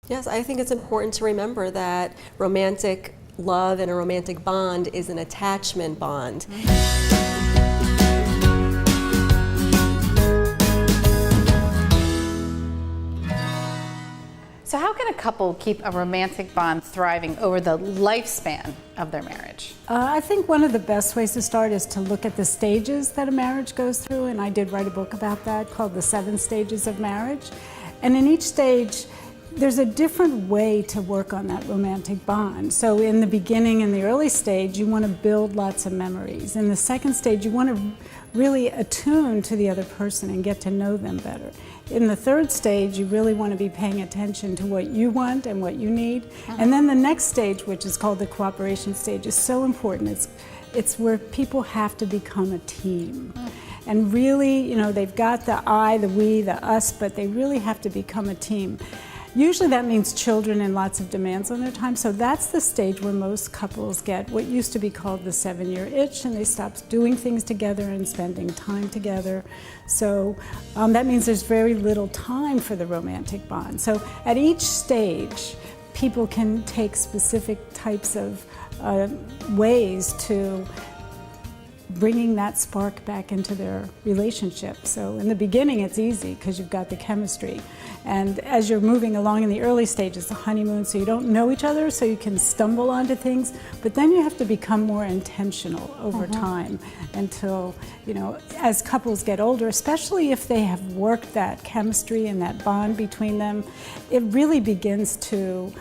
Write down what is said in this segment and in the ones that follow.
Yes, I think it's important to remember that romantic love and a romantic bond is an attachment bond. So how can a couple keep a romantic bond thriving over the lifespan of their marriage? I think one of the best ways to start is to look at the stages that a marriage goes through, and I did write a book about that called The 7 Stages of Marriage. And in each stage, there's a different way to work on that romantic bond. So in the beginning, in the early stage, you want to build lots of memories. In the second stage, you want to really attune to the other person and get to know them better. In the third stage, you really want to be paying attention to what you want and what you need. And then the next stage, which is called the cooperation stage, is so important. It's where people have to become a team. And really, you know, they've got the I, the we, the us, but they really have to become a team. Usually that means children and lots of demands on their time. So that's the stage where most couples get what used to be called the 7-year itch, and they stop doing things together and spending time together. So that means there's very little time for the romantic bond. So at each stage, people can take specific types of ways to bringing that spark back into their relationship. So in the beginning it's easy because you've got the chemistry, and as you're moving along in the early stages, the honeymoon, so you don't know each other, so you can stumble onto things, but then you have to become more intentional over time until, you know, as couples get older, especially if they have worked that chemistry and that bond between them, it really begins to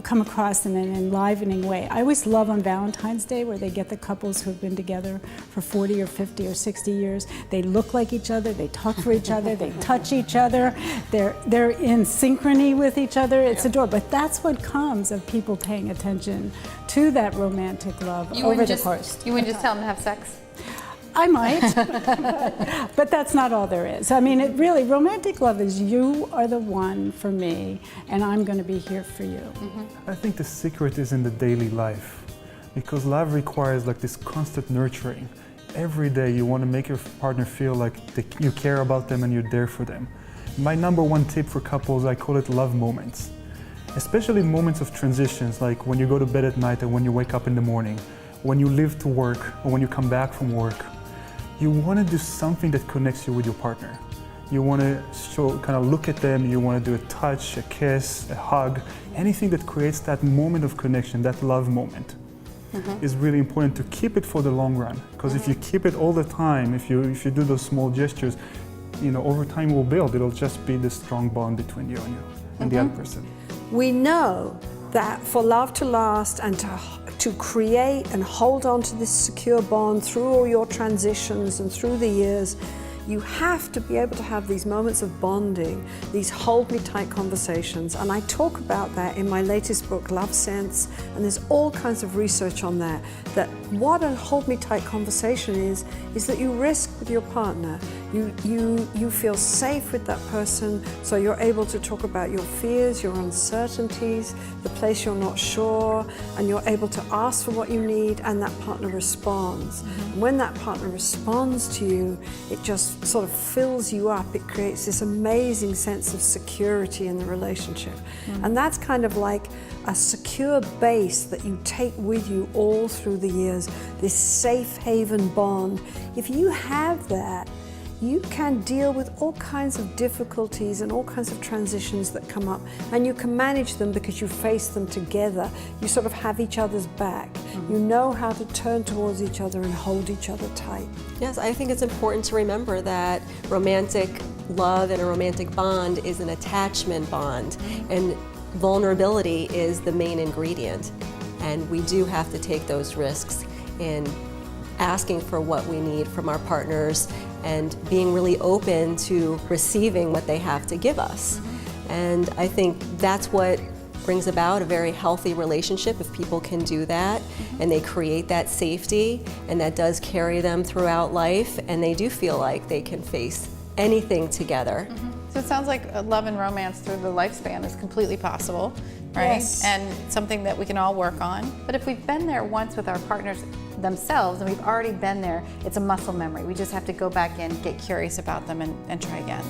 come across in an enlivening way. I always love on Valentine's Day where they get the couples who have been together for 40 or 50 or 60 years. They look like each other, they talk for each other, they touch each other, they're in synchrony with each other. It's adorable. But that's what comes of people paying attention to that romantic love over the course. You wouldn't just tell them to have sex? I might, but that's not all there is. I mean, it really, romantic love is you are the one for me, and I'm going to be here for you. I think the secret is in the daily life, because love requires like this constant nurturing. Every day you want to make your partner feel like you care about them and you're there for them. My #1 tip for couples, I call it love moments. Especially moments of transitions, like when you go to bed at night and when you wake up in the morning, when you leave to work or when you come back from work. You want to do something that connects you with your partner. You want to kind of look at them, you want to do a touch, a kiss, a hug, anything that creates that moment of connection, that love moment. Is really important to keep it for the long run. Because if you keep it all the time, if you do those small gestures, you know, over time it will build. It'll just be this strong bond between you and the other person. We know that for love to last and to create and hold on to this secure bond through all your transitions and through the years, you have to be able to have these moments of bonding, these hold me tight conversations. And I talk about that in my latest book, Love Sense, and there's all kinds of research on that what a hold me tight conversation is that you risk with your partner. You feel safe with that person, so you're able to talk about your fears, your uncertainties, the place you're not sure, and you're able to ask for what you need, and that partner responds. And when that partner responds to you, it just sort of fills you up. It creates this amazing sense of security in the relationship. And that's kind of like a secure base that you take with you all through the years, this safe haven bond. If you have that, you can deal with all kinds of difficulties and all kinds of transitions that come up, and you can manage them because you face them together. You sort of have each other's back. You know how to turn towards each other and hold each other tight. Yes, I think it's important to remember that romantic love and a romantic bond is an attachment bond, and vulnerability is the main ingredient. And we do have to take those risks in asking for what we need from our partners and being really open to receiving what they have to give us. And I think that's what brings about a very healthy relationship, if people can do that and they create that safety, and that does carry them throughout life, and they do feel like they can face anything together. So it sounds like love and romance through the lifespan is completely possible, right? Yes. And something that we can all work on. But if we've been there once with our partners themselves, and we've already been there, it's a muscle memory. We just have to go back in, get curious about them, and try again.